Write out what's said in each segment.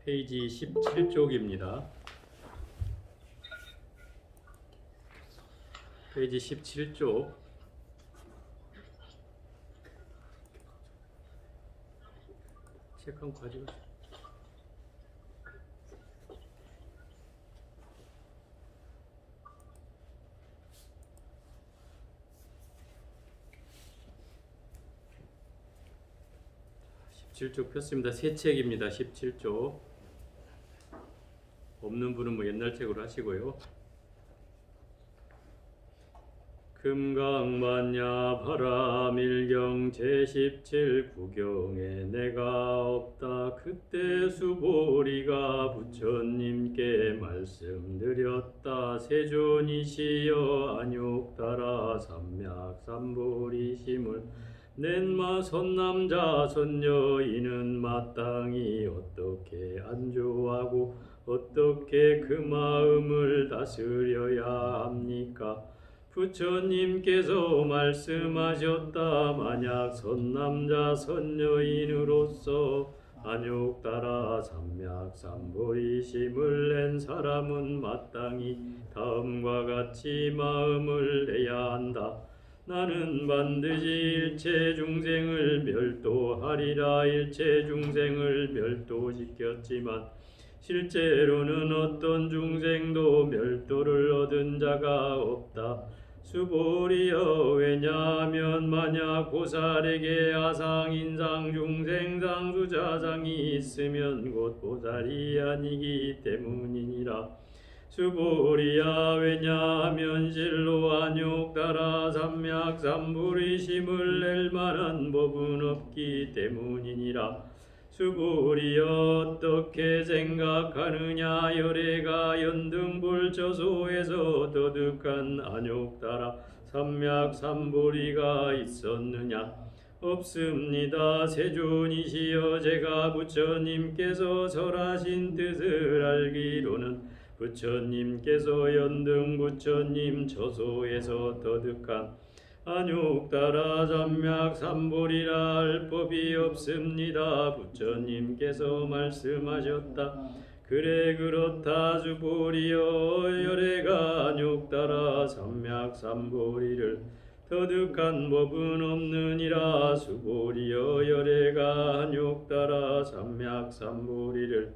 페이지 17쪽입니다. 페이지 17쪽. 책 한 권 가지고. 17쪽 폈습니다. 새 책입니다. 17쪽. 없는 분은 뭐 옛날 책으로 하시고요. 금강만야 바라밀경 제17 구경에 내가 없다. 그때 수보리가 부처님께 말씀드렸다. 세존이시여 안욕따라 삼맥삼보리심을 낸마 선남자 선녀이는 마땅히 어떻게 안주하고 어떻게 그 마음을 다스려야 합니까? 부처님께서 말씀하셨다. 만약 선남자 선녀인으로서 안욕따라 삼맥삼보리심을 낸 사람은 마땅히 다음과 같이 마음을 내야 한다. 나는 반드시 일체 중생을 멸도하리라. 일체 중생을 멸도시켰지만 실제로는 어떤 중생도 멸도를 얻은 자가 없다. 수보리여, 왜냐하면 만약 보살에게 아상, 인상, 중생, 상수, 자상이 있으면 곧 보살이 아니기 때문이니라. 수보리야, 왜냐하면 실로 안욕따라 삼맥삼보리심을 낼 만한 법은 없기 때문이니라. 수보리여, 어떻게 생각하느냐? 열애가 연등불 저소에서 더득한 안욕따라 삼맥삼보리가 있었느냐? 없습니다. 세존이시여, 제가 부처님께서 설하신 뜻을 알기로는 부처님께서 연등 부처님 저소에서 더득한 안욕따라 삼맥삼보리라 할 법이 없습니다. 부처님께서 말씀하셨다. 그래 그렇다. 수보리여, 열애가 안욕따라 삼맥삼보리를 더득한 법은 없느니라. 수보리여, 열애가 안욕따라 삼맥삼보리를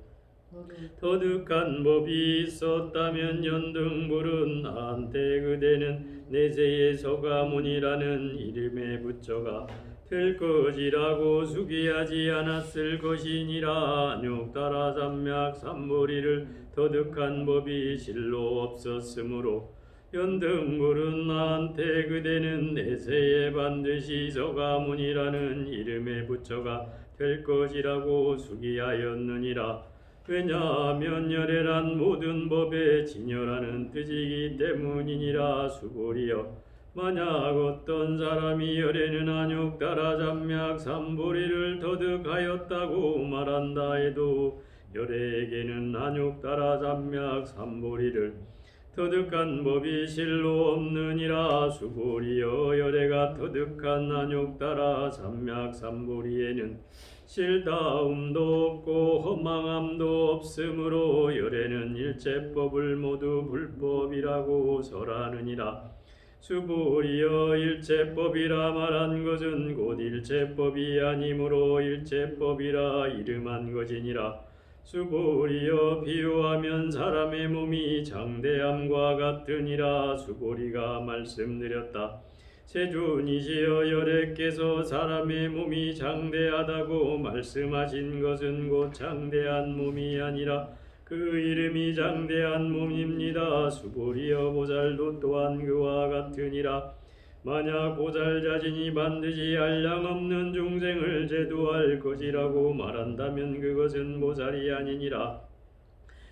더득한 법이 있었다면 연등불은 한때 그대는 내세의 서가문이라는 이름의 부처가 될 것이라고 수기하지 않았을 것이니라. 안욕따라 삼맥삼보리를 더득한 법이 실로 없었으므로 연등불은 한때 그대는 내세에 반드시 서가문이라는 이름의 부처가 될 것이라고 수기하였느니라. 왜냐하면 열애란 모든 법의 진열하는 뜻이기 때문이니라. 수보리여, 만약 어떤 사람이 열애는 안욕따라 삼맥삼보리를 더득하였다고 말한다 해도 열애에게는 안욕따라 삼맥삼보리를 더득한 법이 실로 없느니라. 수보리여, 열애가 더득한 안욕따라 삼맥삼보리에는 실다움도 없고 허망함도 없으므로 열애는 일체법을 모두 불법이라고 설하느니라. 수보리여, 일체법이라 말한 것은 곧 일체법이 아니므로 일체법이라 이름한 것이니라. 수보리여, 비유하면 사람의 몸이 장대함과 같으니라. 수보리가 말씀드렸다. 세존이시여, 열애께서 사람의 몸이 장대하다고 말씀하신 것은 곧 장대한 몸이 아니라 그 이름이 장대한 몸입니다. 수보리여, 보살도 또한 그와 같으니라. 만약 보살 자신이 반드시 한량 없는 중생을 제도할 것이라고 말한다면 그것은 보살이 아니니라.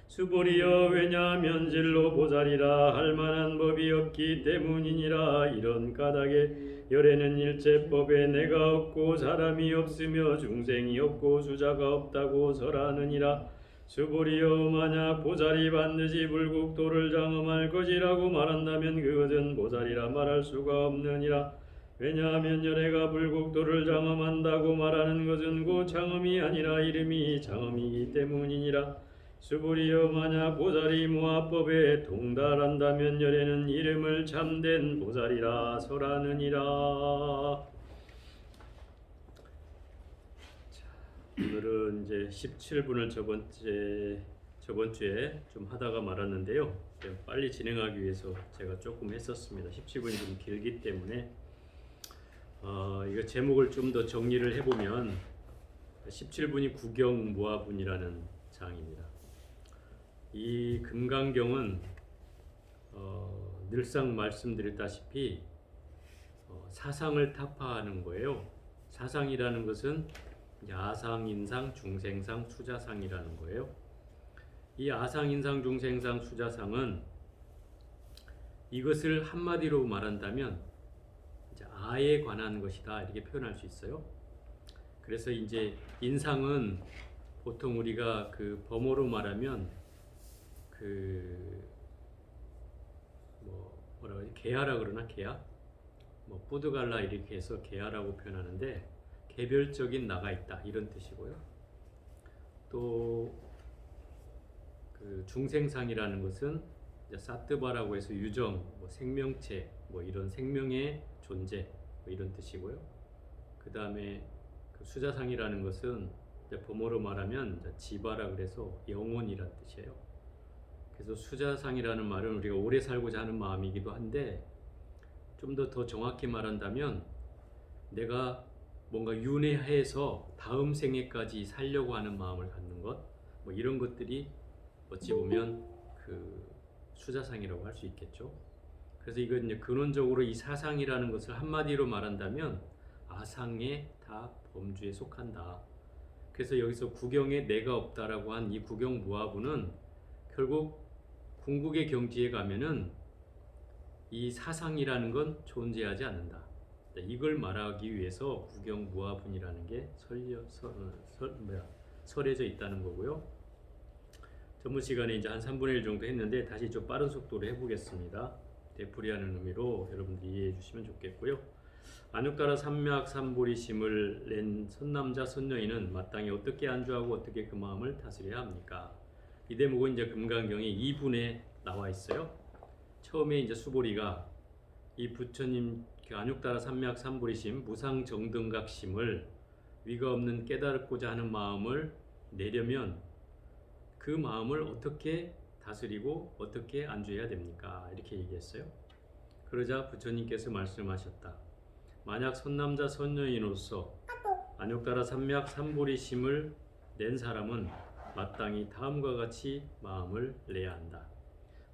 수보리여, 왜냐하면 진로 보살이라 할 만한 법이 없기 때문이니라. 이런 까닭에 열애는 일체법에 내가 없고 사람이 없으며 중생이 없고 수자가 없다고 설하느니라. 수보리여, 만약 보살이 반드시 불국도를 장엄할 것이라고 말한다면 그것은 보살이라 말할 수가 없느니라. 왜냐하면 열애가 불국토를 장엄한다고 말하는 것은 곧 장엄이 아니라 이름이 장엄이기 때문이니라. 수불이여 만약 보살이 무아법에 동달한다면 열애는 이름을 참된 보살이라 설하느니라. 오늘은 이제 17분을 저번 주에 좀 하다가 말았는데요. 빨리 진행하기 위해서 제가 조금 했었습니다. 17분이 좀 길기 때문에 이거 제목을 좀 더 정리를 해보면 17분이 구경무화분이라는 장입니다. 이 금강경은 늘상 말씀드렸다시피 사상을 타파하는 거예요. 사상이라는 것은 아상, 인상, 중생상, 수자상이라는 거예요. 이 아상, 인상, 중생상, 수자상은 이것을 한마디로 말한다면 이제 아에 관한 것이다 이렇게 표현할 수 있어요. 그래서 이제 인상은 보통 우리가 그 범어로 말하면 뭐라고 하지? 개하라 그러나 개하? 뭐 뿌드갈라 이렇게 해서 개하라고 표현하는데 개별적인 나가 있다 이런 뜻이고요. 또 그 중생상이라는 것은 사뜨바라고 해서 유정, 뭐 생명체, 뭐 이런 생명의 존재 뭐 이런 뜻이고요. 그 다음에 그 수자상이라는 것은 범어로 말하면 지바라 그래서 영혼이란 뜻이에요. 그래서 수자상이라는 말은 우리가 오래 살고자 하는 마음이기도 한데 좀 더 정확히 말한다면 내가 뭔가 윤회해서 다음 생애까지 살려고 하는 마음을 갖는 것, 뭐 이런 것들이 어찌 보면 그 수자상이라고 할 수 있겠죠. 그래서 이건 이제 근원적으로 이 사상이라는 것을 한마디로 말한다면 아상의 다 범주에 속한다. 그래서 여기서 구경에 내가 없다라고 한 이 구경무화부는 결국 궁극의 경지에 가면은 이 사상이라는 건 존재하지 않는다. 이걸 말하기 위해서 구경무화분이라는 게 설해져 있다는 거고요. 전문 시간에 이제 한 3분의 1 정도 했는데 다시 좀 빠른 속도로 해보겠습니다. 되풀이하는 의미로 여러분들이 이해해 주시면 좋겠고요. 안육따라 삼맥 삼보리심을 낸 선남자 선녀인은 마땅히 어떻게 안주하고 어떻게 그 마음을 다스려야 합니까? 이 대목은 이제 금강경의 2분에 나와 있어요. 처음에 이제 수보리가 이 부처님 안육따라 삼맥 삼보리심 무상정등각심을 위가 없는 깨달고자 하는 마음을 내려면 그 마음을 어떻게 다스리고 어떻게 안주해야 됩니까? 이렇게 얘기했어요. 그러자 부처님께서 말씀하셨다. 만약 선남자 선녀인으로서 안육따라 삼맥 삼보리심을 낸 사람은 마땅히 다음과 같이 마음을 내야 한다.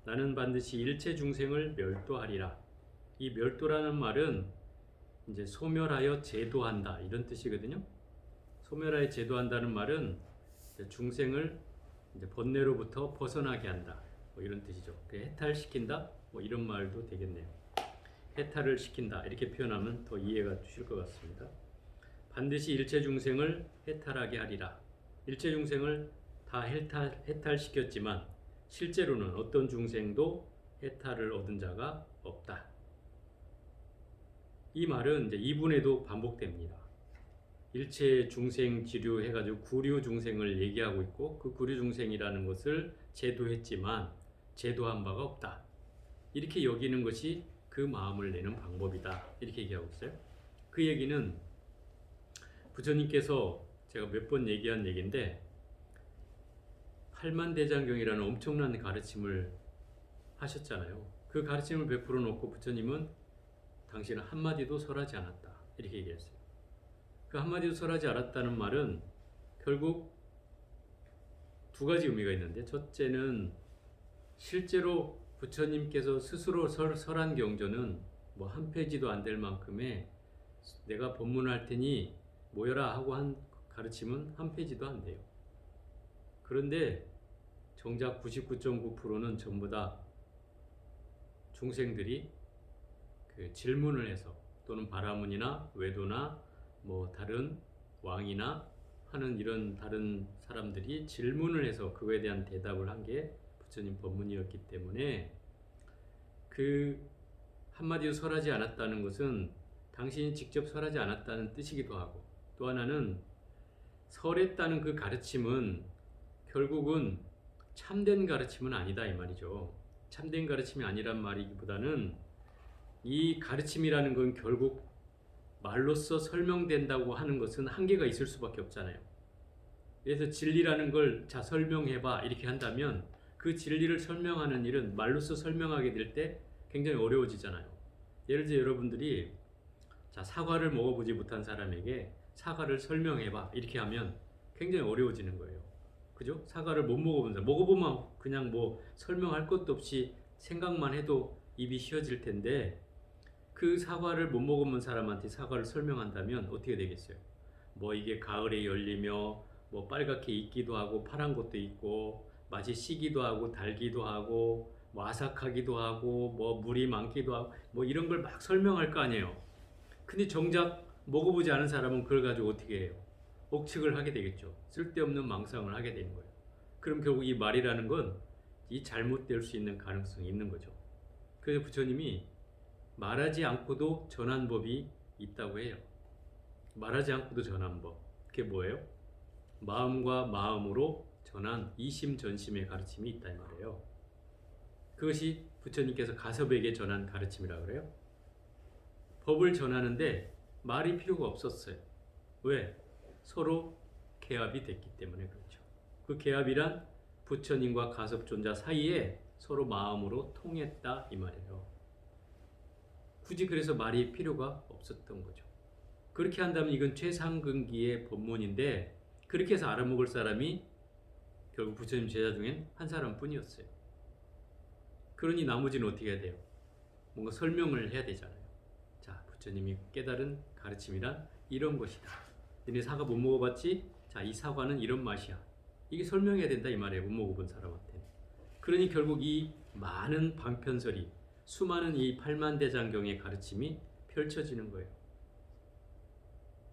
나는 반드시 일체 중생을 멸도하리라. 이 멸도라는 말은 이제 소멸하여 제도한다 이런 뜻이거든요. 소멸하여 제도한다는 말은 중생을 이제 번뇌로부터 벗어나게 한다. 뭐 이런 뜻이죠. 해탈시킨다. 뭐 이런 말도 되겠네요. 해탈을 시킨다. 이렇게 표현하면 더 이해가 되실 것 같습니다. 반드시 일체 중생을 해탈하게 하리라. 일체 중생을 다 해탈시켰지만 실제로는 어떤 중생도 해탈을 얻은 자가 없다. 이 말은 이제 이분에도 반복됩니다. 일체 중생 지류 해가지고 구류 중생을 얘기하고 있고 그 구류 중생이라는 것을 제도했지만 제도한 바가 없다. 이렇게 여기는 것이 그 마음을 내는 방법이다. 이렇게 얘기하고 있어요. 그 얘기는 부처님께서 제가 몇 번 얘기한 얘기인데 팔만대장경이라는 엄청난 가르침을 하셨잖아요. 그 가르침을 베풀어 놓고 부처님은 당신은 한마디도 설하지 않았다. 이렇게 얘기했어요. 그 한마디도 설하지 않았다는 말은 결국 두 가지 의미가 있는데 첫째는 실제로 부처님께서 스스로 설한 경전은 뭐 한 페이지도 안 될 만큼의 내가 법문할 테니 모여라 하고 한 가르침은 한 페이지도 안 돼요. 그런데 정작 99.9%는 전부 다 중생들이 그 질문을 해서 또는 바라문이나 외도나 뭐 다른 왕이나 하는 이런 다른 사람들이 질문을 해서 그거에 대한 대답을 한 게 부처님 법문이었기 때문에 그 한마디도 설하지 않았다는 것은 당신이 직접 설하지 않았다는 뜻이기도 하고, 또 하나는 설했다는 그 가르침은 결국은 참된 가르침은 아니다 이 말이죠. 참된 가르침이 아니란 말이기보다는 이 가르침이라는 건 결국 말로써 설명된다고 하는 것은 한계가 있을 수밖에 없잖아요. 그래서 진리라는 걸 자 설명해봐 이렇게 한다면 그 진리를 설명하는 일은 말로써 설명하게 될 때 굉장히 어려워지잖아요. 예를 들어 여러분들이 자 사과를 먹어보지 못한 사람에게 사과를 설명해봐 이렇게 하면 굉장히 어려워지는 거예요. 그죠? 사과를 못 먹어본 사람 먹어보면 그냥 뭐 설명할 것도 없이 생각만 해도 입이 쉬어질 텐데 그 사과를 못 먹어본 사람한테 사과를 설명한다면 어떻게 되겠어요? 뭐 이게 가을에 열리며 뭐 빨갛게 익기도 하고 파란 것도 있고 맛이 시기도 하고 달기도 하고 뭐 아삭하기도 하고 뭐 물이 많기도 하고 뭐 이런 걸 막 설명할 거 아니에요. 근데 정작 먹어보지 않은 사람은 그걸 가지고 어떻게 해요? 억측을 하게 되겠죠. 쓸데없는 망상을 하게 되는 거예요. 그럼 결국 이 말이라는 건 이 잘못될 수 있는 가능성이 있는 거죠. 그래서 부처님이 말하지 않고도 전한 법이 있다고 해요. 말하지 않고도 전한 법. 그게 뭐예요? 마음과 마음으로 전한 이심전심의 가르침이 있다 이 말이에요. 그것이 부처님께서 가섭에게 전한 가르침이라고 그래요. 법을 전하는데 말이 필요가 없었어요. 왜? 서로 개합이 됐기 때문에 그렇죠. 그 개합이란 부처님과 가섭존자 사이에 서로 마음으로 통했다 이 말이에요. 굳이 그래서 말이 필요가 없었던 거죠. 그렇게 한다면 이건 최상근기의 법문인데 그렇게 해서 알아먹을 사람이 결국 부처님 제자 중엔 한 사람뿐이었어요. 그러니 나머지는 어떻게 해야 돼요? 뭔가 설명을 해야 되잖아요. 자, 부처님이 깨달은 가르침이란 이런 것이다. 너네 사과 못 먹어봤지? 자, 이 사과는 이런 맛이야. 이게 설명해야 된다 이 말이에요. 못 먹어본 사람한테. 그러니 결국 이 많은 방편설이 수많은 이 팔만대장경의 가르침이 펼쳐지는 거예요.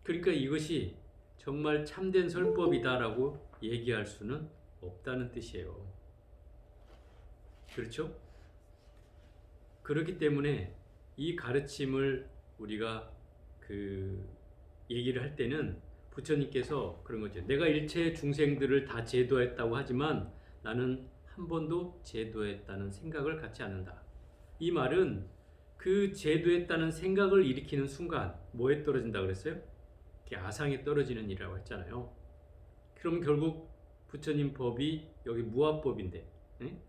그러니까 이것이 정말 참된 설법이다라고 얘기할 수는 없다는 뜻이에요. 그렇죠? 그렇기 때문에 이 가르침을 우리가 얘기를 할 때는 부처님께서 그런 거죠. 내가 일체 중생들을 다 제도했다고 하지만 나는 한 번도 제도했다는 생각을 갖지 않는다. 이 말은 그 제도했다는 생각을 일으키는 순간 뭐에 떨어진다 그랬어요? 아상에 떨어지는 일이라고 했잖아요. 그럼 결국 부처님 법이 여기 무아법인데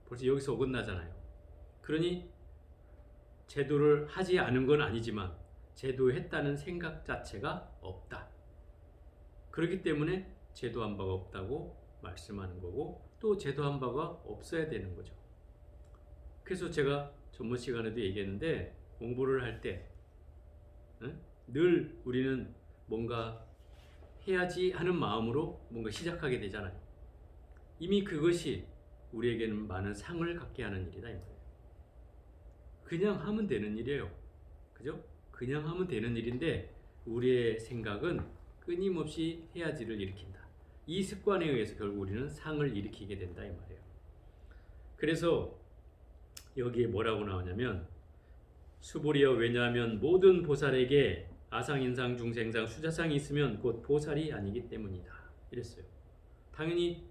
벌써 여기서 어긋나잖아요. 그러니 제도를 하지 않은 건 아니지만 제도했다는 생각 자체가 없다. 그렇기 때문에 제도한 바가 없다고 말씀하는 거고 또 제도한 바가 없어야 되는 거죠. 그래서 제가 전번 시간에도 얘기했는데 공부를 할 때 늘 우리는 뭔가 해야지 하는 마음으로 뭔가 시작하게 되잖아요. 이미 그것이 우리에게는 많은 상을 갖게 하는 일이다 이 말이에요. 그냥 하면 되는 일이에요. 그죠? 그냥 하면 되는 일인데 우리의 생각은 끊임없이 해야지를 일으킨다. 이 습관에 의해서 결국 우리는 상을 일으키게 된다 이 말이에요. 그래서 여기에 뭐라고 나오냐면 수보리여 왜냐하면 모든 보살에게 아상인상 중생상 수자상이 있으면 곧 보살이 아니기 때문이다 이랬어요. 당연히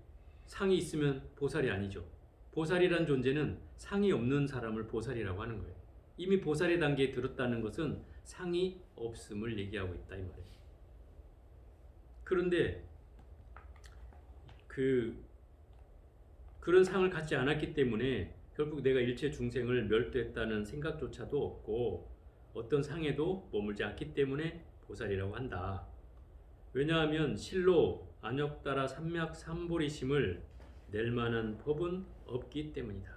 상이 있으면 보살이 아니죠. 보살이란 존재는 상이 없는 사람을 보살이라고 하는 거예요. 이미 보살의 단계에 들었다는 것은 상이 없음을 얘기하고 있다 이 말이에요. 그런데 그런 상을 갖지 않았기 때문에 결국 내가 일체 중생을 멸도했다는 생각조차도 없고 어떤 상에도 머물지 않기 때문에 보살이라고 한다. 왜냐하면 실로 안역따라 삼맥 삼보리심을 낼 만한 법은 없기 때문이다.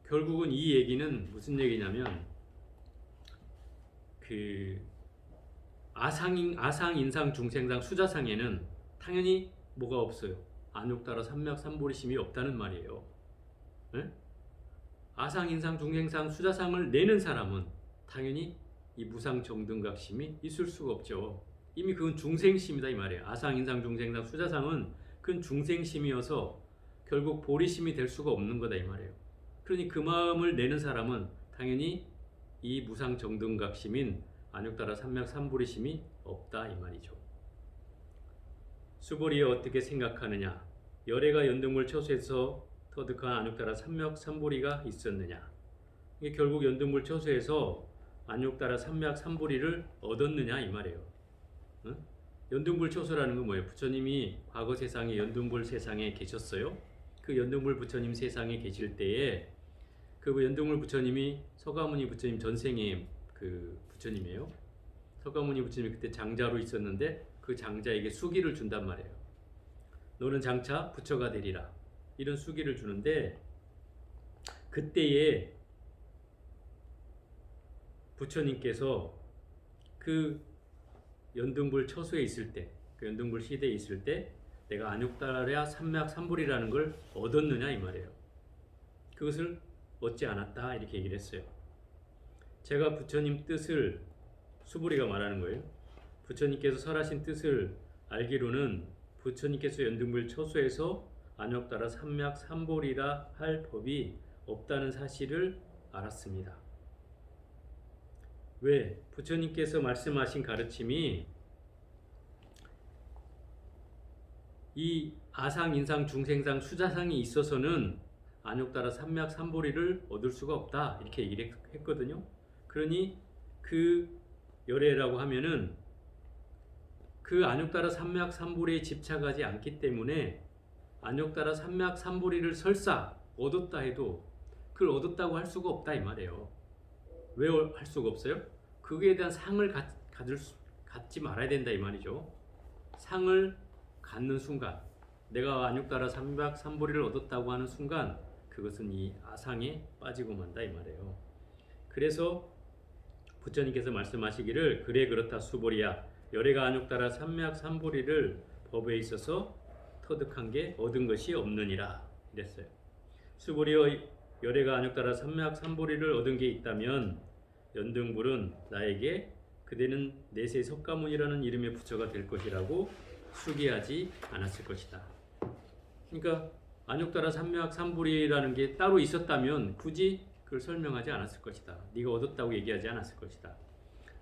결국은 이 얘기는 무슨 얘기냐면 아상, 인상, 중생상, 수자상에는 당연히 뭐가 없어요? 안욕따라 삼맥 삼보리심이 없다는 말이에요. 네? 아상, 인상, 중생상, 수자상을 내는 사람은 당연히 이 무상 정등각심이 있을 수가 없죠. 이미 그건 중생심이다 이 말이에요. 아상, 인상, 중생상, 수자상은 그건 중생심이어서 결국 보리심이 될 수가 없는 거다 이 말이에요. 그러니 그 마음을 내는 사람은 당연히 이 무상정등각심인 안욕따라 삼맥삼불이심이 없다 이 말이죠. 수보리에 어떻게 생각하느냐? 열애가 연등물 처소에서 터득한 안욕따라 삼맥삼불이가 있었느냐? 이게 결국 연등물 처소에서 안욕따라 삼맥삼불이를 얻었느냐 이 말이에요. 응? 연등불 처소라는 건 뭐예요? 부처님이 과거 세상에 연등불 세상에 계셨어요. 그 연등불 부처님 세상에 계실 때에 그 연등불 부처님이 서가모니 부처님 전생의 그 부처님이에요. 서가모니 부처님이 그때 장자로 있었는데 그 장자에게 수기를 준단 말이에요. 너는 장차 부처가 되리라. 이런 수기를 주는데 그때에 부처님께서 그 연등불 처소에 있을 때, 그 연등불 시대에 있을 때 내가 안욕따라 삼맥삼불이라는 걸 얻었느냐 이 말이에요. 그것을 얻지 않았다 이렇게 얘기를 했어요. 제가 부처님 뜻을 수보리가 말하는 거예요. 부처님께서 설하신 뜻을 알기로는 부처님께서 연등불 처소에서 안욕따라 삼맥삼불이라 할 법이 없다는 사실을 알았습니다. 왜? 부처님께서 말씀하신 가르침이 이 아상, 인상, 중생상, 수자상이 있어서는 안욕따라 삼맥삼불이를 얻을 수가 없다 이렇게 얘기를 했거든요. 그러니 그 열애라고 하면은 그 안욕따라 삼맥삼불이에 집착하지 않기 때문에 안욕따라 삼맥삼불이를 설사 얻었다 해도 그걸 얻었다고 할 수가 없다 이 말이에요. 왜 할 수가 없어요? 그거에 대한 상을 갖지 말아야 된다 이 말이죠. 상을 갖는 순간 내가 안욕따라 삼맥삼불이를 얻었다고 하는 순간 그것은 이 아상에 빠지고 만다 이 말이에요. 그래서 부처님께서 말씀하시기를 그래 그렇다 수보리야 열애가 안욕따라 삼맥삼불이를 법에 있어서 터득한 게 얻은 것이 없느니라 이랬어요. 수보리여 열애가 안욕따라 삼맥삼불이를 얻은 게 있다면 연등불은 나에게 그대는 내세 석가모니라는 이름의 부처가 될 것이라고 수기하지 않았을 것이다. 그러니까 안욕따라 삼맥삼불이라는 게 따로 있었다면 굳이 그걸 설명하지 않았을 것이다. 네가 얻었다고 얘기하지 않았을 것이다.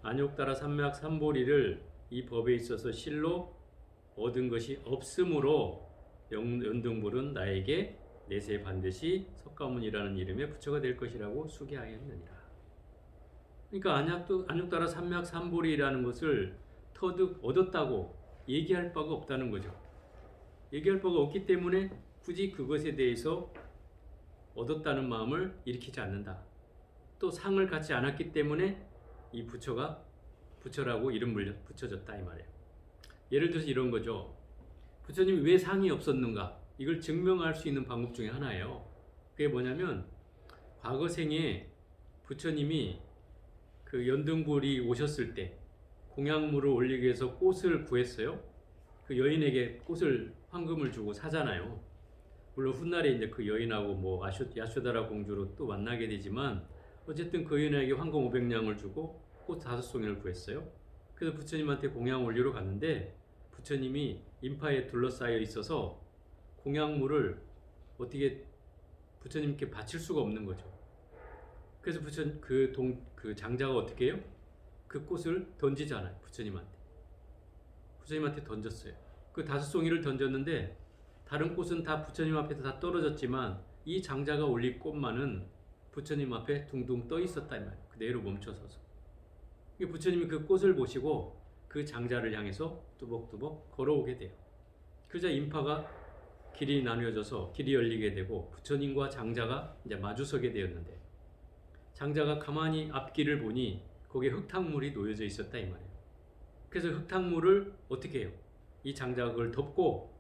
안욕따라 삼맥삼불이를 이 법에 있어서 실로 얻은 것이 없으므로 연등불은 나에게 내세 반드시 석가모니라는 이름의 부처가 될 것이라고 수기하였느니라. 그러니까 안욕따라 삼맥삼불이라는 것을 얻었다고 얘기할 바가 없다는 거죠. 얘기할 바가 없기 때문에 굳이 그것에 대해서 얻었다는 마음을 일으키지 않는다. 또 상을 갖지 않았기 때문에 이 부처가 부처라고 이름을 붙여졌다 이 말이에요. 예를 들어서 이런 거죠. 부처님이 왜 상이 없었는가? 이걸 증명할 수 있는 방법 중에 하나예요. 그게 뭐냐면 과거 생에 부처님이 그 연등불이 오셨을 때 공양물을 올리기 위해서 꽃을 구했어요. 그 여인에게 꽃을 황금을 주고 사잖아요. 물론 훗날에 이제 그 여인하고 뭐 야쇼다라 공주로 또 만나게 되지만 어쨌든 그 여인에게 황금 500냥을 주고 꽃 5송이를 구했어요. 그래서 부처님한테 공양 올리러 갔는데 부처님이 인파에 둘러싸여 있어서 공양물을 어떻게 부처님께 바칠 수가 없는 거죠. 그래서 그 장자가 어떻게 해요? 그 꽃을 던지잖아요. 부처님한테 던졌어요. 그 5송이를 던졌는데 다른 꽃은 다 부처님 앞에서 다 떨어졌지만 이 장자가 올린 꽃만은 부처님 앞에 둥둥 떠 있었다 이 말이에요. 그대로 멈춰서서. 부처님이 그 꽃을 보시고 그 장자를 향해서 뚜벅뚜벅 걸어오게 돼요. 그러자 인파가 길이 나뉘어져서 길이 열리게 되고 부처님과 장자가 이제 마주서게 되었는데 장자가 가만히 앞길을 보니 거기에 흙탕물이 놓여져 있었다 이 말이에요. 그래서 흙탕물을 어떻게 해요? 이 장자가 그걸 덮고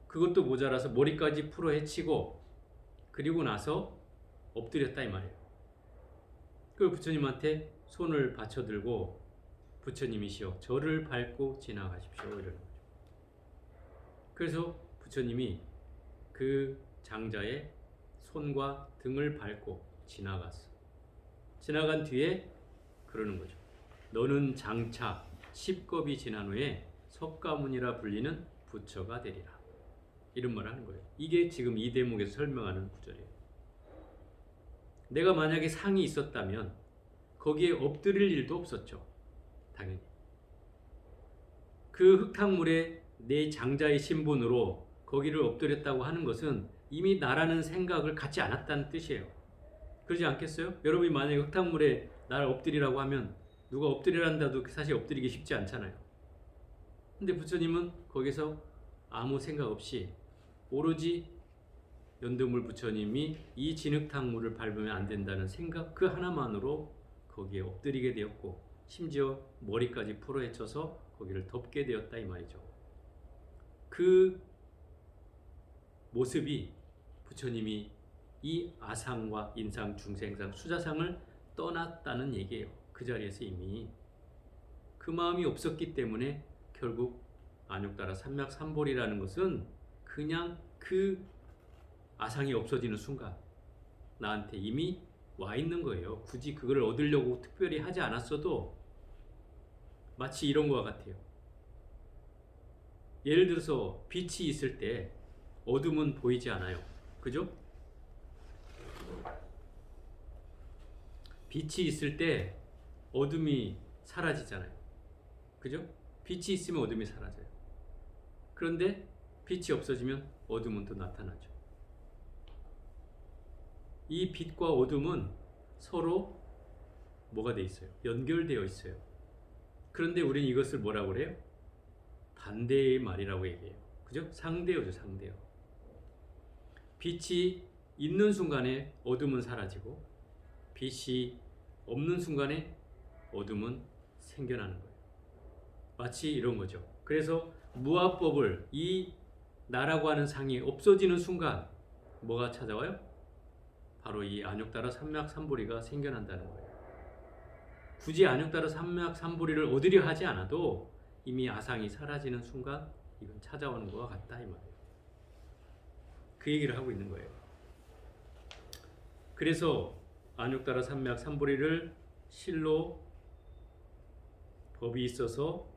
그것도 모자라서 머리까지 풀어 헤치고 그리고 나서 엎드렸다 이 말이에요. 그 부처님한테 손을 받쳐들고 부처님이시여 저를 밟고 지나가십시오 이러는 거죠. 그래서 부처님이 그 장자의 손과 등을 밟고 지나갔어. 지나간 뒤에 그러는 거죠. 너는 장차 10겁이 지난 후에 석가모니라 불리는 부처가 되리라. 이런 말을 하는 거예요. 이게 지금 이 대목에서 설명하는 구절이에요. 내가 만약에 상이 있었다면 거기에 엎드릴 일도 없었죠. 당연히. 그 흙탕물에 내 장자의 신분으로 거기를 엎드렸다고 하는 것은 이미 나라는 생각을 갖지 않았다는 뜻이에요. 그러지 않겠어요? 여러분이 만약에 흙탕물에 나를 엎드리라고 하면 누가 엎드리란다도 사실 엎드리기 쉽지 않잖아요. 근데 부처님은 거기서 아무 생각 없이 오로지 연두물 부처님이 이 진흙탕물을 밟으면 안 된다는 생각 그 하나만으로 거기에 엎드리게 되었고, 심지어 머리까지 풀어헤쳐서 거기를 덮게 되었다 이 말이죠. 그 모습이 부처님이 이 아상과 인상, 중생상, 수자상을 떠났다는 얘기예요. 그 자리에서 이미 그 마음이 없었기 때문에 결국 안욕따라 삼맥삼볼이라는 것은 그냥 그 아상이 없어지는 순간 나한테 이미 와 있는 거예요. 굳이 그걸 얻으려고 특별히 하지 않았어도 마치 이런 것과 같아요. 예를 들어서 빛이 있을 때 어둠은 보이지 않아요. 그죠? 빛이 있을 때 어둠이 사라지잖아요. 그죠? 빛이 있으면 어둠이 사라져요. 그런데 빛이 없어지면 어둠은 또 나타나죠. 이 빛과 어둠은 서로 뭐가 돼 있어요? 연결되어 있어요. 그런데 우리는 이것을 뭐라고 그래요? 반대의 말이라고 얘기해요. 그죠? 상대어죠, 상대어. 빛이 있는 순간에 어둠은 사라지고 빛이 없는 순간에 어둠은 생겨나는 거예요. 마치 이런 거죠. 그래서 무아법을 이 나라고 하는 상이 없어지는 순간 뭐가 찾아와요? 바로 이 안욕따라 삼맥삼보리가 생겨난다는 거예요. 굳이 안욕따라 삼맥삼보리를 얻으려 하지 않아도 이미 아상이 사라지는 순간 이건 찾아오는 것과 같다 이 말이에요. 그 얘기를 하고 있는 거예요. 그래서 안욕따라 삼맥삼보리를 실로 법이 있어서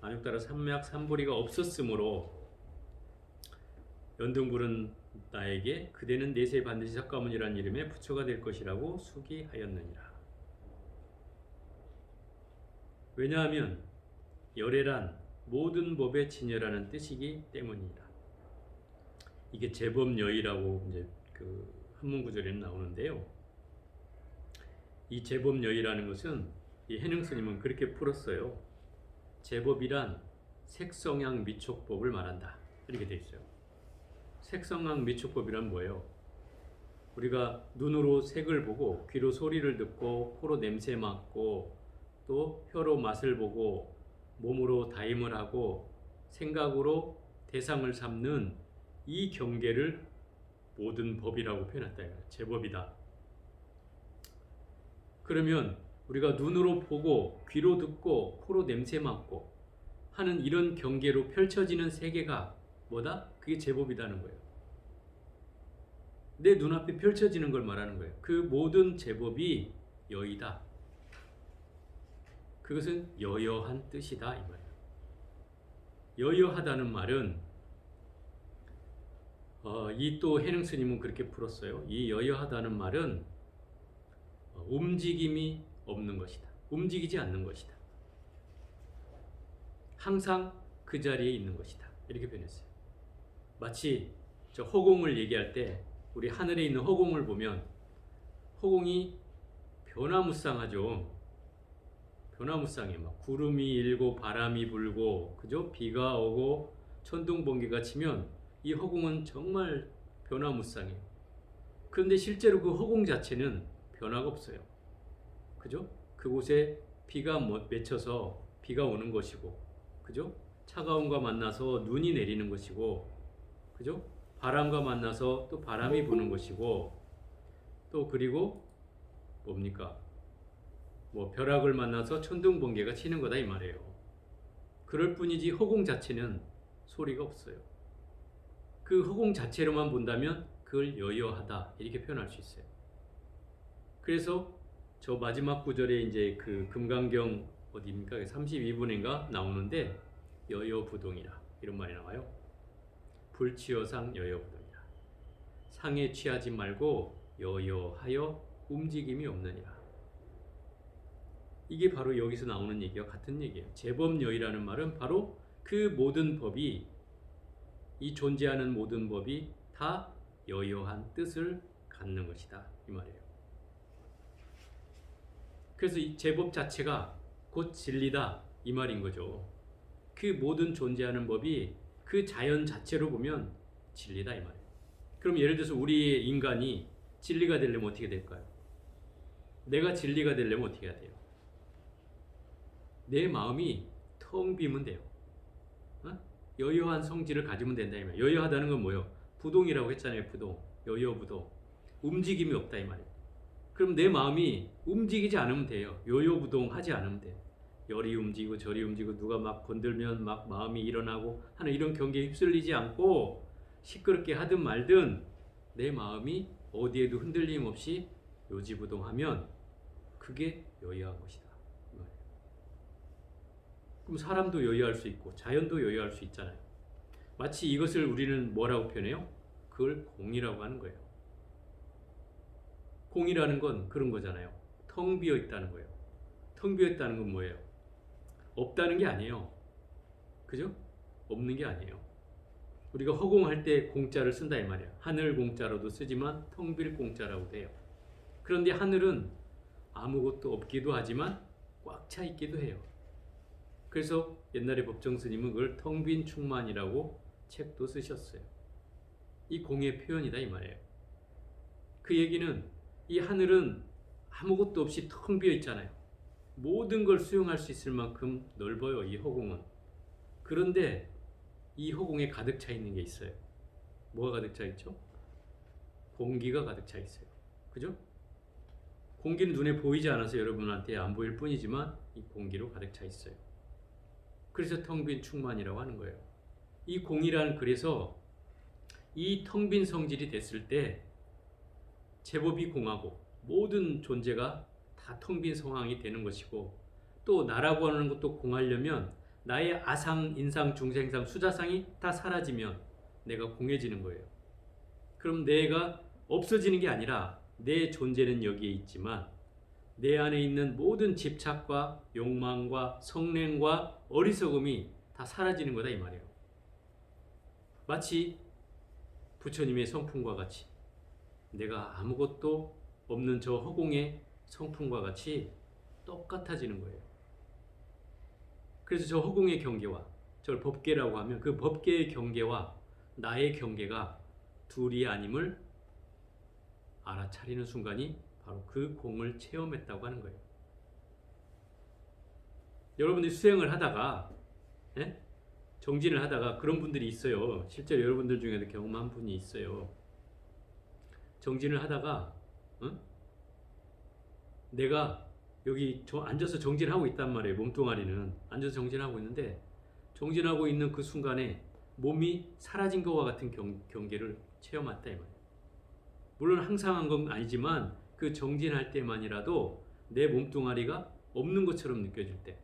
안욕따라 삼맥삼보리가 없었으므로 연등불은 나에게 그대는 내세 반드시 석가모니라는 이름의 부처가 될 것이라고 수기하였느니라. 왜냐하면 열애란 모든 법의 친여라는 뜻이기 때문이다. 이게 제법여의라고 이제 그 한문구절에는 나오는데요. 이 제법여의라는 것은 이 해능스님은 그렇게 풀었어요. 제법이란 색성향 미촉법을 말한다. 이렇게 돼 있어요. 색성향 미촉법이란 뭐예요? 우리가 눈으로 색을 보고 귀로 소리를 듣고 코로 냄새 맡고 또 혀로 맛을 보고 몸으로 다임을 하고 생각으로 대상을 삼는 이 경계를 모든 법이라고 표현했다. 제법이다. 그러면 우리가 눈으로 보고 귀로 듣고 코로 냄새 맡고 하는 이런 경계로 펼쳐지는 세계가 뭐다? 그게 제법이다는 거예요. 내 눈앞에 펼쳐지는 걸 말하는 거예요. 그 모든 제법이 여의다. 그것은 여여한 뜻이다 이 말이에요. 여여하다는 말은 이 또 해능스님은 그렇게 풀었어요. 이 여여하다는 말은 움직임이 없는 것이다. 움직이지 않는 것이다. 항상 그 자리에 있는 것이다. 이렇게 변했어요. 마치 저 허공을 얘기할 때 우리 하늘에 있는 허공을 보면 허공이 변화무쌍하죠. 변화무쌍해. 막 구름이 일고 바람이 불고 그죠? 비가 오고 천둥번개가 치면 이 허공은 정말 변화무쌍해요. 그런데 실제로 그 허공 자체는 변화가 없어요. 그죠? 그곳에 비가 맺혀서 비가 오는 것이고, 그죠? 차가움과 만나서 눈이 내리는 것이고, 그죠? 바람과 만나서 또 바람이 부는 것이고, 또 그리고 뭡니까? 뭐 벼락을 만나서 천둥번개가 치는 거다 이 말이에요. 그럴 뿐이지 허공 자체는 소리가 없어요. 그 허공 자체로만 본다면 그걸 여여하다 이렇게 표현할 수 있어요. 그래서 저 마지막 구절에 이제 그 금강경 어디입니까? 32분인가 나오는데 여여부동이라 이런 말이 나와요. 불취여상 여여부동이라. 상에 취하지 말고 여여하여 움직임이 없느니라. 이게 바로 여기서 나오는 얘기와 같은 얘기예요. 제법여의라는 말은 바로 그 모든 법이, 이 존재하는 모든 법이 다 여여한 뜻을 갖는 것이다 이 말이에요. 그래서 이 제법 자체가 곧 진리다 이 말인 거죠. 그 모든 존재하는 법이 그 자연 자체로 보면 진리다 이 말이에요. 그럼 예를 들어서 우리 인간이 진리가 되려면 어떻게 될까요? 내가 진리가 되려면 어떻게 해야 돼요? 내 마음이 텅 비면 돼요. 여여한 성질을 가지면 된다 이 말이에요. 여여하다는 건 뭐예요? 부동이라고 했잖아요. 부동, 여여부동. 움직임이 없다 이 말이에요. 그럼 내 마음이 움직이지 않으면 돼요. 요요부동하지 않으면 돼요. 열이 움직이고 저리 움직이고 누가 막 건들면 막 마음이 일어나고 하는 이런 경계에 휩쓸리지 않고 시끄럽게 하든 말든 내 마음이 어디에도 흔들림 없이 요지부동하면 그게 여여한 것이다. 그럼 사람도 여여할 수 있고 자연도 여여할 수 있잖아요. 마치 이것을 우리는 뭐라고 표현해요? 그걸 공이라고 하는 거예요. 공이라는 건 그런 거잖아요. 텅 비어 있다는 거예요. 텅 비어 있다는 건 뭐예요? 없다는 게 아니에요. 그죠? 없는 게 아니에요. 우리가 허공할 때 공자를 쓴다 이 말이야. 하늘 공자로도 쓰지만 텅 빌 공자라고도 해요. 그런데 하늘은 아무것도 없기도 하지만 꽉 차 있기도 해요. 그래서 옛날에 법정 스님은 그걸 텅 빈 충만이라고 책도 쓰셨어요. 이 공의 표현이다 이 말이에요. 그 얘기는 이 하늘은 아무것도 없이 텅 비어 있잖아요. 모든 걸 수용할 수 있을 만큼 넓어요, 이 허공은. 그런데 이 허공에 가득 차 있는 게 있어요. 뭐가 가득 차 있죠? 공기가 가득 차 있어요. 그죠? 공기는 눈에 보이지 않아서 여러분한테 안 보일 뿐이지만 이 공기로 가득 차 있어요. 그래서 텅 빈 충만이라고 하는 거예요. 이 공이란, 그래서 이 텅 빈 성질이 됐을 때 제법이 공하고 모든 존재가 다 텅 빈 상황이 되는 것이고, 또 나라고 하는 것도 공하려면 나의 아상, 인상, 중생상, 수자상이 다 사라지면 내가 공해지는 거예요. 그럼 내가 없어지는 게 아니라 내 존재는 여기에 있지만 내 안에 있는 모든 집착과 욕망과 성냄과 어리석음이 다 사라지는 거다 이 말이에요. 마치 부처님의 성품과 같이 내가 아무것도 없는 저 허공의 성품과 같이 똑같아지는 거예요. 그래서 저 허공의 경계와 저걸 법계라고 하면 그 법계의 경계와 나의 경계가 둘이 아님을 알아차리는 순간이 바로 그 공을 체험했다고 하는 거예요. 여러분들이 수행을 하다가 정진을 하다가 그런 분들이 있어요. 실제로 여러분들 중에도 경험한 분이 있어요. 정진을 하다가 내가 여기 앉아서 정진하고 있단 말이에요. 몸뚱아리는 앉아서 정진하고 있는데 정진하고 있는 그 순간에 몸이 사라진 것과 같은 경계를 체험했다 이 말이에요. 물론 항상 한 건 아니지만 그 정진할 때만이라도 내 몸뚱아리가 없는 것처럼 느껴질 때,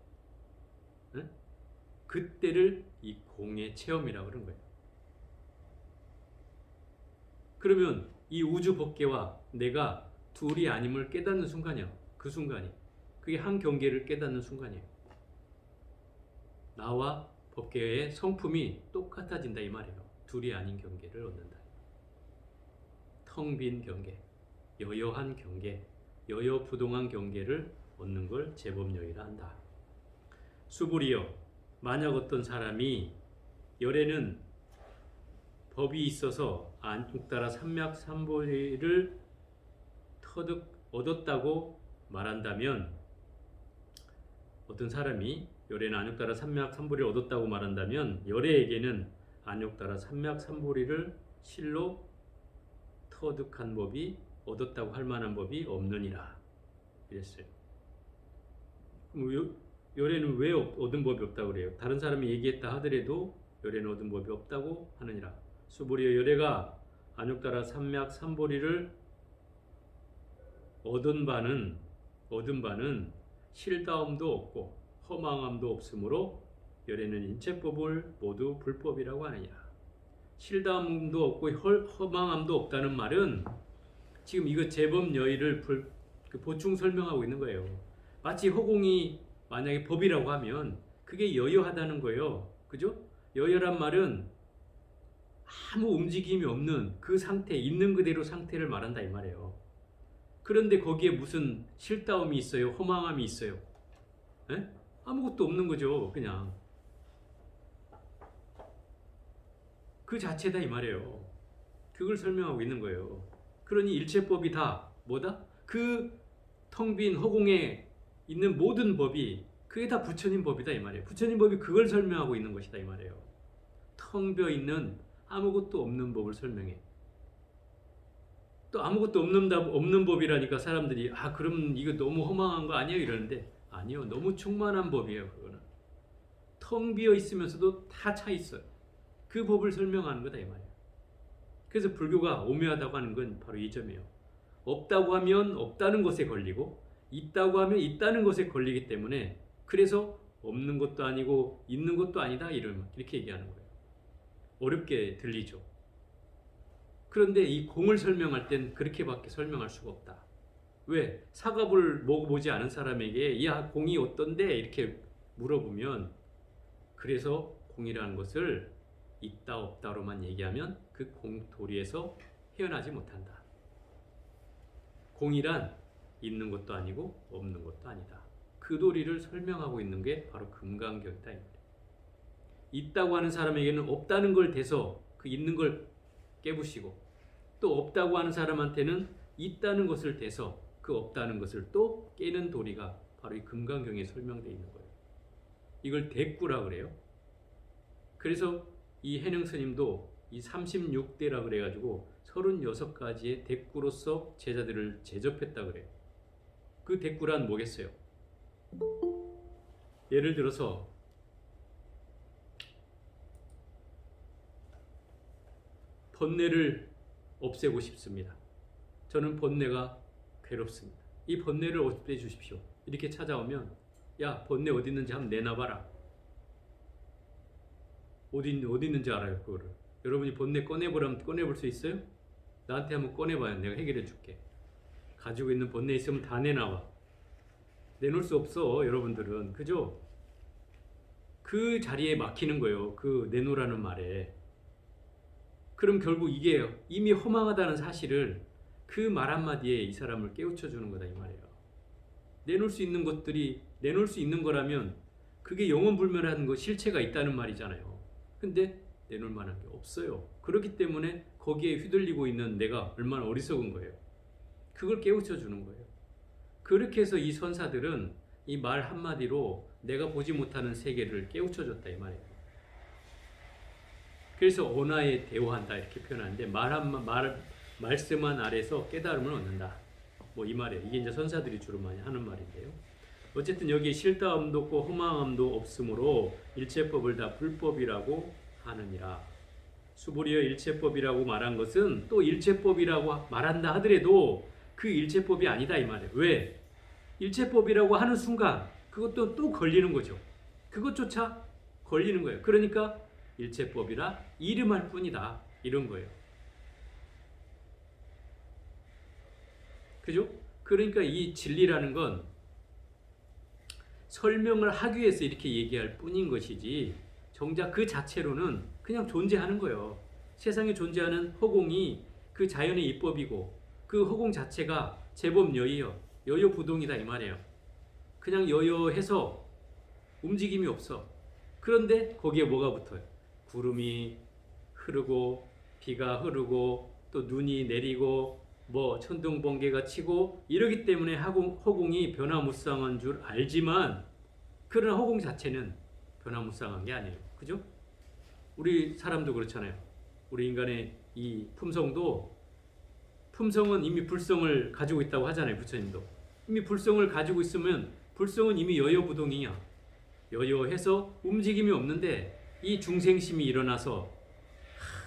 그때를 이 공의 체험이라고 그러는 거예요. 그러면 이 우주 법계와 내가 둘이 아님을 깨닫는 순간이야. 그 순간이, 그게 한 경계를 깨닫는 순간이에요. 나와 법계의 성품이 똑같아진다 이 말이에요. 둘이 아닌 경계를 얻는다. 텅 빈 경계, 여여한 경계, 여여부동한 경계를 얻는 걸 제법여의라 한다. 수불이여, 만약 어떤 사람이 열에는 법이 있어서 안국따라 삼맥삼보리를 터득 얻었다고 말한다면, 어떤 사람이 열에는 안육따라 삼맥삼보리를 얻었다고 말한다면 열애에게는 안육따라 삼맥삼보리를 실로 터득한 법이, 얻었다고 할 만한 법이 없느니라 이랬어요. 그럼 열애는 왜 얻은 법이 없다고 그래요? 다른 사람이 얘기했다 하더라도 열애는 얻은 법이 없다고 하느니라. 수보리여, 열애가 안육따라 삼맥삼보리를 얻은 바는 실다움도 없고 허망함도 없으므로 열애는 인체법을 모두 불법이라고 하느니라. 실다움도 없고 허망함도 없다는 말은 지금 이거 제법 여의를 보충 설명하고 있는 거예요. 마치 허공이 만약에 법이라고 하면 그게 여여하다는 거예요. 그죠? 여여란 말은 아무 움직임이 없는 그 상태, 있는 그대로 상태를 말한다 이 말이에요. 그런데 거기에 무슨 실다움이 있어요? 허망함이 있어요? 에? 아무것도 없는 거죠. 그냥 그 자체다 이 말이에요. 그걸 설명하고 있는 거예요. 그러니 일체법이 다 뭐다? 그 텅 빈 허공에 있는 모든 법이 그게 다 부처님 법이다 이 말이에요. 부처님 법이 그걸 설명하고 있는 것이다 이 말이에요. 텅 비어 있는 아무것도 없는 법을 설명해. 또 아무것도 없는 법이라니까 사람들이 그럼 이거 너무 허망한 거 아니에요? 이러는데 아니요. 너무 충만한 법이에요. 그거는. 텅 비어 있으면서도 다 차 있어요. 그 법을 설명하는 거다 이 말이에요. 그래서 불교가 오묘하다고 하는 건 바로 이 점이에요. 없다고 하면 없다는 것에 걸리고 있다고 하면 있다는 것에 걸리기 때문에 그래서 없는 것도 아니고 있는 것도 아니다 이렇게 얘기하는 거예요. 어렵게 들리죠. 그런데 이 공을 설명할 땐 그렇게밖에 설명할 수가 없다. 왜? 사과를 먹어보지 않은 사람에게 야 공이 어떤데? 이렇게 물어보면 그래서 공이라는 것을 있다 없다로만 얘기하면 그 공도리에서 헤어나지 못한다. 공이란 있는 것도 아니고 없는 것도 아니다. 그 도리를 설명하고 있는 게 바로 금강경이다. 있다고 하는 사람에게는 없다는 걸 대서 그 있는 걸 깨부시고 또 없다고 하는 사람한테는 있다는 것을 대서 그 없다는 것을 또 깨는 도리가 바로 이 금강경에 설명되어 있는 거예요. 이걸 대꾸라 그래요. 그래서 이 해능 스님도 이 36대라 그래가지고 36가지의 대꾸로서 제자들을 제접했다 그래요. 그 대꾸란 뭐겠어요? 예를 들어서 번뇌를 없애고 싶습니다. 저는 번뇌가 괴롭습니다. 이 번뇌를 없애주십시오. 이렇게 찾아오면 야 번뇌 어디 있는지 한번 내놔봐라. 어디 있는지 알아요 그거를. 여러분이 번뇌 꺼내보라면 꺼내볼 수 있어요? 나한테 한번 꺼내봐요. 내가 해결해 줄게. 가지고 있는 번뇌 있으면 다 내놔와. 내놓을 수 없어 여러분들은. 그죠? 그 자리에 막히는 거예요. 그 내놓으라는 말에. 그럼 결국 이게 이미 허망하다는 사실을 그 말 한마디에 이 사람을 깨우쳐 주는 거다 이 말이에요. 내놓을 수 있는 것들이 내놓을 수 있는 거라면 그게 영원불멸한 거 실체가 있다는 말이잖아요. 근데 내놓을 만한 게 없어요. 그렇기 때문에 거기에 휘둘리고 있는 내가 얼마나 어리석은 거예요. 그걸 깨우쳐 주는 거예요. 그렇게 해서 이 선사들은 이 말 한마디로 내가 보지 못하는 세계를 깨우쳐 줬다 이 말이에요. 그래서 언하에 대화한다 이렇게 표현하는데 말씀 한 아래서 깨달음을 얻는다. 뭐 이 말이에요. 이게 이제 선사들이 주로 많이 하는 말인데요. 어쨌든 여기에 실다함도 없고 허망함도 없으므로 일체법을 다 불법이라고 하느니라. 수보리여 일체법이라고 말한 것은 또 일체법이라고 말한다 하더라도 그 일체법이 아니다 이 말이에요. 왜? 일체법이라고 하는 순간 그것도 또 걸리는 거죠. 그것조차 걸리는 거예요. 그러니까 일체법이라 이름할 뿐이다 이런 거예요. 그죠? 그러니까 이 진리라는 건 설명을 하기 위해서 이렇게 얘기할 뿐인 것이지 정작 그 자체로는 그냥 존재하는 거예요. 세상에 존재하는 허공이 그 자연의 이법이고 그 허공 자체가 제법 여여부동이다 이 말이에요. 그냥 여여해서 움직임이 없어. 그런데 거기에 뭐가 붙어요? 구름이 흐르고 비가 흐르고 또 눈이 내리고 뭐 천둥 번개가 치고 이러기 때문에 허공이 변화무쌍한 줄 알지만 그러나 허공 자체는 변화무쌍한 게 아니에요. 그죠? 우리 사람도 그렇잖아요. 우리 인간의 이 품성은 이미 불성을 가지고 있다고 하잖아요. 부처님도. 이미 불성을 가지고 있으면 불성은 이미 여여부동이야. 여여해서 움직임이 없는데 이 중생심이 일어나서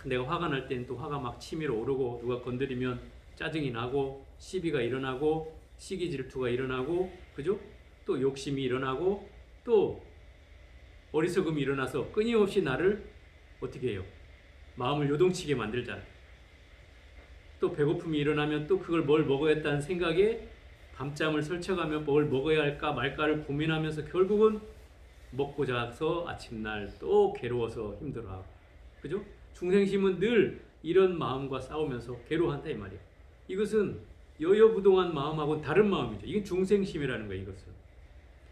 내가 화가 날 때는 또 화가 막 치밀어 오르고 누가 건드리면 짜증이 나고 시비가 일어나고 시기 질투가 일어나고 그죠? 또 욕심이 일어나고 또 어리석음이 일어나서 끊임없이 나를 어떻게 해요? 마음을 요동치게 만들잖아요. 또 배고픔이 일어나면 또 그걸 뭘 먹어야겠다는 생각에 밤잠을 설쳐가며 뭘 먹어야 할까 말까를 고민하면서 결국은 먹고 자서 아침날 또 괴로워서 힘들어하고, 그죠? 중생심은 늘 이런 마음과 싸우면서 괴로워한다 이 말이에요. 이것은 여여부동한 마음하고는 다른 마음이죠. 이게 중생심이라는 거예요. 이것은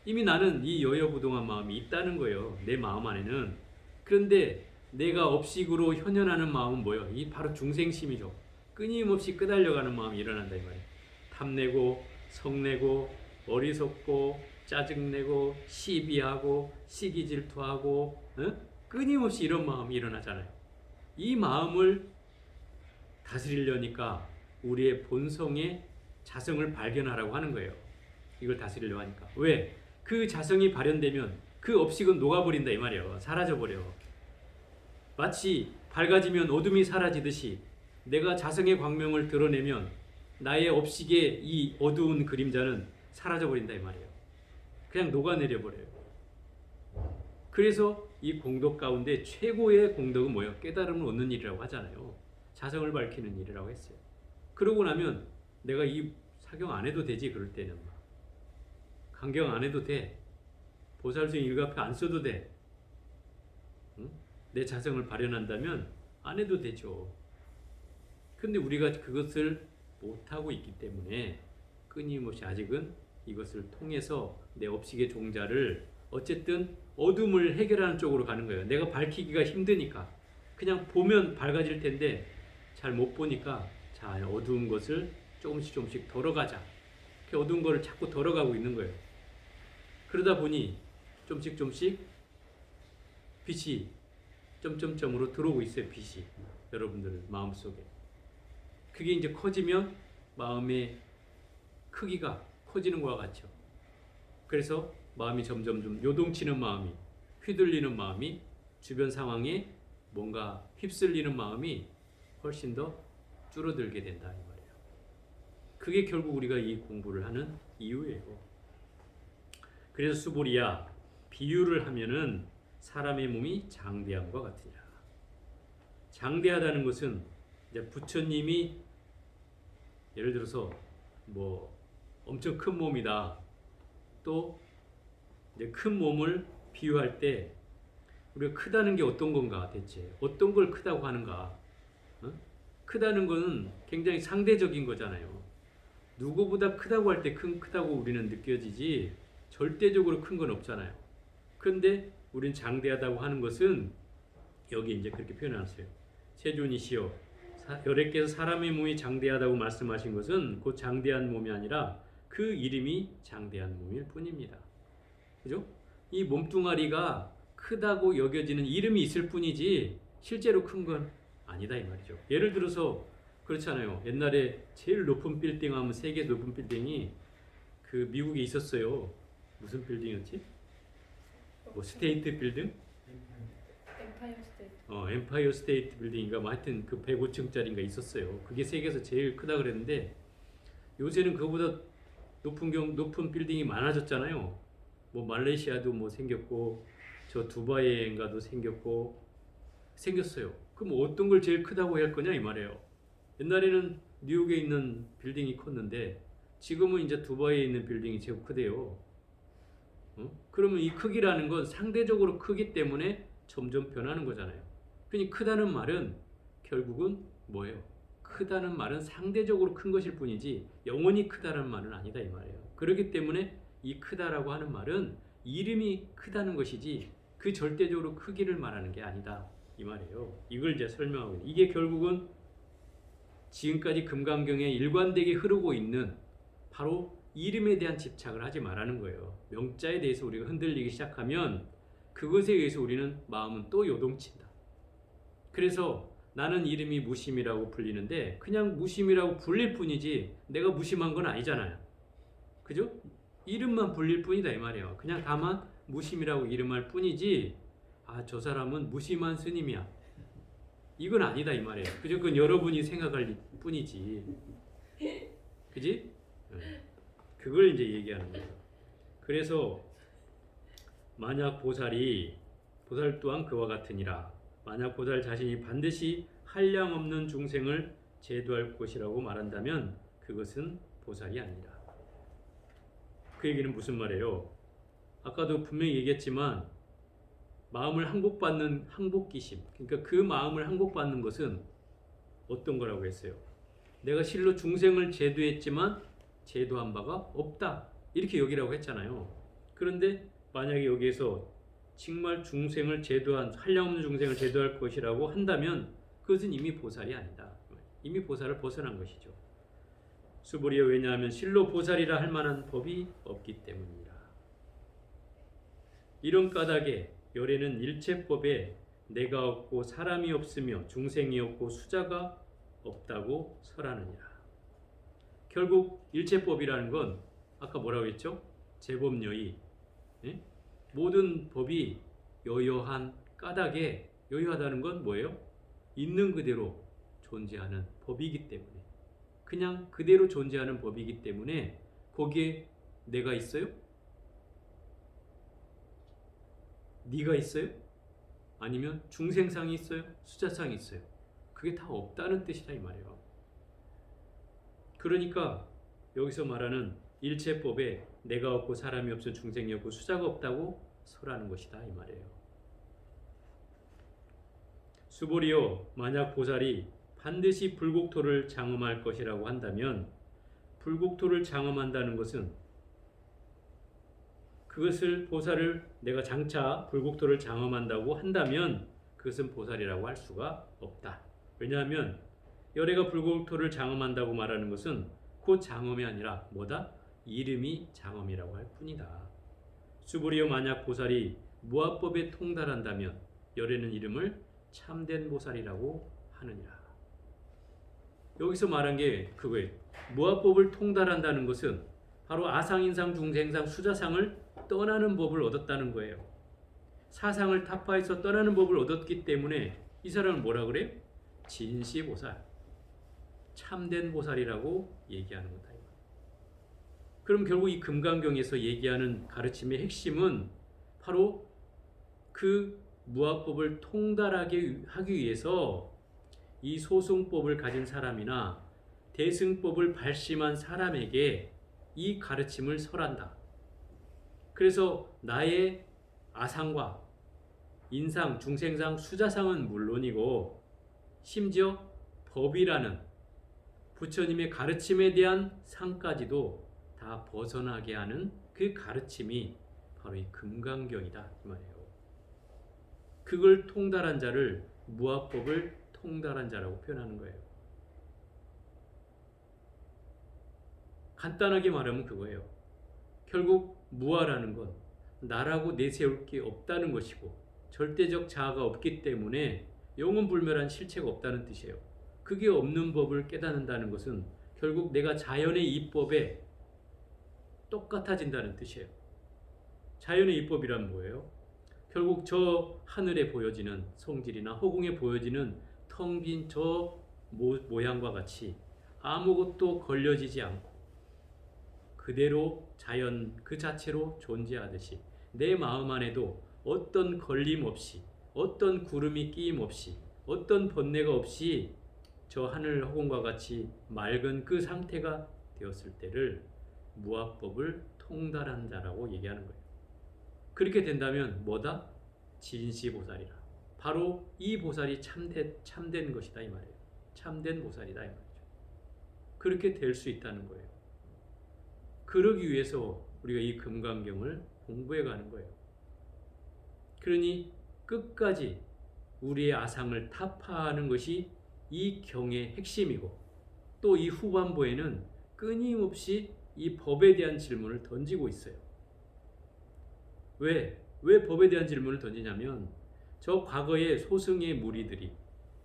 이미 나는 이 여여부동한 마음이 있다는 거예요. 내 마음 안에는. 그런데 내가 업식으로 현현하는 마음은 뭐예요? 이 바로 중생심이죠. 끊임없이 끄달려가는 마음이 일어난다 이 말이에요. 탐내고 성내고 어리석고 짜증내고 시비하고 시기질투하고, 끊임없이 이런 마음이 일어나잖아요. 이 마음을 다스리려니까 우리의 본성의 자성을 발견하라고 하는 거예요. 이걸 다스리려고 하니까. 왜? 그 자성이 발현되면 그 업식은 녹아버린다 이 말이에요. 사라져버려. 마치 밝아지면 어둠이 사라지듯이 내가 자성의 광명을 드러내면 나의 업식의 이 어두운 그림자는 사라져버린다 이 말이에요. 그냥 녹아내려 버려요. 그래서 이 공덕 가운데 최고의 공덕은 뭐예요? 깨달음을 얻는 일이라고 하잖아요. 자성을 밝히는 일이라고 했어요. 그러고 나면 내가 이 사경 안 해도 되지. 그럴 때는 강경 안 해도 돼. 보살승 일가표 안 써도 돼. 응? 내 자성을 발현한다면 안 해도 되죠. 근데 우리가 그것을 못하고 있기 때문에 끊임없이 아직은 이것을 통해서 내 업식의 종자를 어쨌든 어둠을 해결하는 쪽으로 가는 거예요. 내가 밝히기가 힘드니까. 그냥 보면 밝아질 텐데 잘 못 보니까 자, 어두운 것을 조금씩 덜어가자. 그 어두운 거를 자꾸 덜어가고 있는 거예요. 그러다 보니 조금씩 빛이 점점점으로 들어오고 있어요. 빛이 여러분들 마음속에. 그게 이제 커지면 마음의 크기가 커지는 것과 같죠. 그래서 마음이 점점 좀 요동치는 마음이, 휘둘리는 마음이, 주변 상황에 뭔가 휩쓸리는 마음이 훨씬 더 줄어들게 된다 이 말이에요. 그게 결국 우리가 이 공부를 하는 이유예요. 그래서 수보리야, 비유를 하면은 사람의 몸이 장대함과 같으냐. 장대하다는 것은 이제 부처님이 예를 들어서 뭐 엄청 큰 몸이다. 또 이제 큰 몸을 비유할 때 우리가 크다는 게 어떤 건가 대체? 어떤 걸 크다고 하는가? 크다는 것은 굉장히 상대적인 거잖아요. 누구보다 크다고 할 때 크다고 우리는 느껴지지 절대적으로 큰 건 없잖아요. 그런데 우린 장대하다고 하는 것은 여기 이제 그렇게 표현했어요. 세존이시여, 여래께서 사람의 몸이 장대하다고 말씀하신 것은 곧 장대한 몸이 아니라 그 이름이 장대한 몸일 뿐입니다. 그죠? 이 몸뚱아리가 크다고 여겨지는 이름이 있을 뿐이지 실제로 큰 건 아니다 이 말이죠. 예를 들어서 그렇잖아요. 옛날에 제일 높은 빌딩 하면 세계 높은 빌딩이 그 미국에 있었어요. 무슨 빌딩이었지? 뭐 스테이트 빌딩? 엠파이어 스테이트. 엠파이어 스테이트 빌딩인가 뭐 하여튼 그 105층짜리인가 있었어요. 그게 세계에서 제일 크다 그랬는데 요새는 그거보다 높은 빌딩이 많아졌잖아요. 뭐 말레이시아도 뭐 생겼고 저 두바이인가도 생겼어요. 그럼 어떤 걸 제일 크다고 할 거냐 이 말이에요. 옛날에는 뉴욕에 있는 빌딩이 컸는데 지금은 이제 두바이에 있는 빌딩이 제일 크대요. 그러면 이 크기라는 건 상대적으로 크기 때문에 점점 변하는 거잖아요. 그러니 크다는 말은 결국은 뭐예요? 크다는 말은 상대적으로 큰 것일 뿐이지 영원히 크다는 말은 아니다 이 말이에요. 그렇기 때문에 이 크다라고 하는 말은 이름이 크다는 것이지 그 절대적으로 크기를 말하는 게 아니다 이 말이에요. 이걸 이제 설명하고 있는. 이게 결국은 지금까지 금강경에 일관되게 흐르고 있는 바로 이름에 대한 집착을 하지 말라는 거예요. 명자에 대해서 우리가 흔들리기 시작하면 그것에 의해서 우리는 마음은 또 요동친다. 그래서 나는 이름이 무심이라고 불리는데 그냥 무심이라고 불릴 뿐이지 내가 무심한 건 아니잖아요. 그죠? 이름만 불릴 뿐이다 이 말이에요. 그냥 다만 무심이라고 이름할 뿐이지 저 사람은 무심한 스님이야. 이건 아니다 이 말이에요. 그죠? 그건 여러분이 생각할 뿐이지. 그지? 그걸 이제 얘기하는 거예요. 그래서 만약 보살 또한 그와 같으니라. 만약 보살 자신이 반드시 한량 없는 중생을 제도할 것이라고 말한다면 그것은 보살이 아니라. 그 얘기는 무슨 말이에요? 아까도 분명히 얘기했지만 마음을 항복받는 항복기심, 그러니까 그 마음을 항복받는 것은 어떤 거라고 했어요? 내가 실로 중생을 제도했지만 제도한 바가 없다, 이렇게 여기라고 했잖아요. 그런데 만약에 여기에서 정말 중생을 제도한, 한량없는 중생을 제도할 것이라고 한다면 그것은 이미 보살이 아니다. 이미 보살을 벗어난 것이죠. 수보리여, 왜냐하면 실로 보살이라 할 만한 법이 없기 때문이라. 이런 까닭에 열애는 일체법에 내가 없고 사람이 없으며 중생이 없고 수자가 없다고 설하느니라. 결국 일체법이라는 건 아까 뭐라고 했죠? 제법여의, 예? 모든 법이 여여한 까닭에, 여여하다는 건 뭐예요? 있는 그대로 존재하는 법이기 때문에, 그냥 그대로 존재하는 법이기 때문에 거기에 내가 있어요? 네가 있어요? 아니면 중생상이 있어요? 수자상이 있어요? 그게 다 없다는 뜻이다 이 말이에요. 그러니까 여기서 말하는 일체법에 내가 없고 사람이 없어 중생이 없고 수자가 없다고 설하는 것이다 이 말이에요. 수보리여, 만약 보살이 반드시 불국토를 장엄할 것이라고 한다면, 불국토를 장엄한다는 것은 그것을 보살을 내가 장차 불국토를 장엄한다고 한다면 그것은 보살이라고 할 수가 없다. 왜냐하면 열애가 불국토를 장엄한다고 말하는 것은 그 장엄이 아니라 뭐다? 이름이 장엄이라고 할 뿐이다. 수보리여, 만약 보살이 무아법에 통달한다면 열애는 이름을 참된 보살이라고 하느니라. 여기서 말한 게 그거예요. 무아법을 통달한다는 것은 바로 아상인상, 중생상, 수자상을 떠나는 법을 얻었다는 거예요. 사상을 타파해서 떠나는 법을 얻었기 때문에 이 사람은 뭐라 그래요? 진시보살, 참된 보살이라고 얘기하는 거다. 그럼 결국 이 금강경에서 얘기하는 가르침의 핵심은 바로 그 무아법을 통달하게 하기 위해서 이 소승법을 가진 사람이나 대승법을 발심한 사람에게 이 가르침을 설한다. 그래서 나의 아상과 인상, 중생상, 수자상은 물론이고 심지어 법이라는 부처님의 가르침에 대한 상까지도 다 벗어나게 하는 그 가르침이 바로 이 금강경이다 이 말이에요. 그걸 통달한 자를 무아법을 통달한 자라고 표현하는 거예요. 간단하게 말하면 그거예요. 결국 무아라는 건 나라고 내세울 게 없다는 것이고 절대적 자아가 없기 때문에 영원불멸한 실체가 없다는 뜻이에요. 그게 없는 법을 깨닫는다는 것은 결국 내가 자연의 이법에 똑같아진다는 뜻이에요. 자연의 이법이란 뭐예요? 결국 저 하늘에 보여지는 성질이나 허공에 보여지는 텅 빈 저 모양과 같이 아무것도 걸려지지 않고 그대로 자연 그 자체로 존재하듯이 내 마음 안에도 어떤 걸림 없이, 어떤 구름이 끼임 없이, 어떤 번뇌가 없이 저 하늘 허공과 같이 맑은 그 상태가 되었을 때를 무아법을 통달한 자라고 얘기하는 거예요. 그렇게 된다면 뭐다? 진시보살이라. 바로 이 보살이 참된 것이다 이 말이에요. 참된 보살이다 이 말이죠. 그렇게 될 수 있다는 거예요. 그러기 위해서 우리가 이 금강경을 공부해 가는 거예요. 그러니 끝까지 우리의 아상을 타파하는 것이 이 경의 핵심이고 또 이 후반부에는 끊임없이 이 법에 대한 질문을 던지고 있어요. 왜 법에 대한 질문을 던지냐면 저 과거의 소승의 무리들이,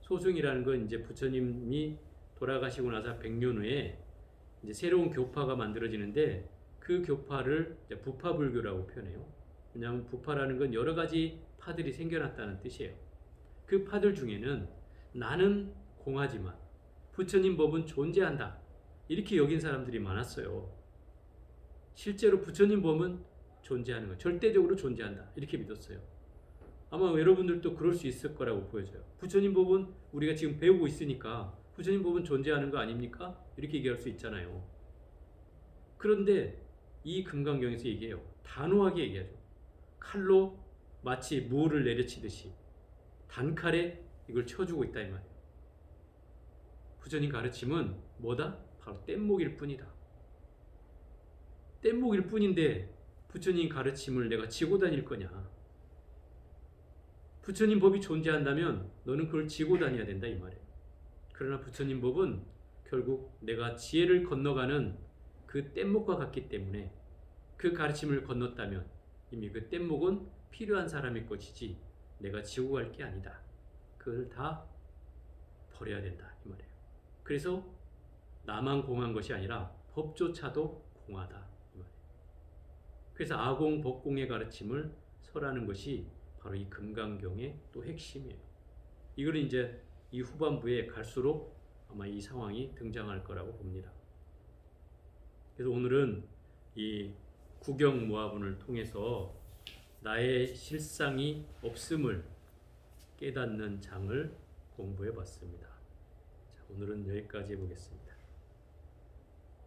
소승이라는 건 이제 부처님이 돌아가시고 나서 100년 후에 이제 새로운 교파가 만들어지는데 그 교파를 이제 부파불교라고 표현해요. 왜냐하면 부파라는 건 여러 가지 파들이 생겨났다는 뜻이에요. 그 파들 중에는 나는 공하지만 부처님 법은 존재한다 이렇게 여긴 사람들이 많았어요. 실제로 부처님 법은 존재하는 거, 절대적으로 존재한다 이렇게 믿었어요. 아마 여러분들도 그럴 수 있을 거라고 보여져요. 부처님 법은 우리가 지금 배우고 있으니까 부처님 법은 존재하는 거 아닙니까? 이렇게 얘기할 수 있잖아요. 그런데 이 금강경에서 얘기해요. 단호하게 얘기하죠. 칼로 마치 무를 내려치듯이 단칼에 이걸 쳐주고 있다 이 말이에요. 부처님 가르침은 뭐다? 바로 뗏목일 뿐이다. 뗏목일 뿐인데 부처님 가르침을 내가 지고 다닐 거냐? 부처님 법이 존재한다면 너는 그걸 지고 다녀야 된다 이 말이에요. 그러나 부처님 법은 결국 내가 지혜를 건너가는 그 뗏목과 같기 때문에 그 가르침을 건넜다면 이미 그 뗏목은 필요한 사람의 것이지 내가 지고 갈 게 아니다. 그걸 다 버려야 된다 이 말이에요. 그래서 나만 공한 것이 아니라 법조차도 공하다 이 말이에요. 그래서 아공 법공의 가르침을 설하는 것이 바로 이 금강경의 또 핵심이에요. 이거는 이제 이 후반부에 갈수록 아마 이 상황이 등장할 거라고 봅니다. 그래서 오늘은 이 구경모화분을 통해서 나의 실상이 없음을 깨닫는 장을 공부해 봤습니다. 자, 오늘은 여기까지 해보겠습니다.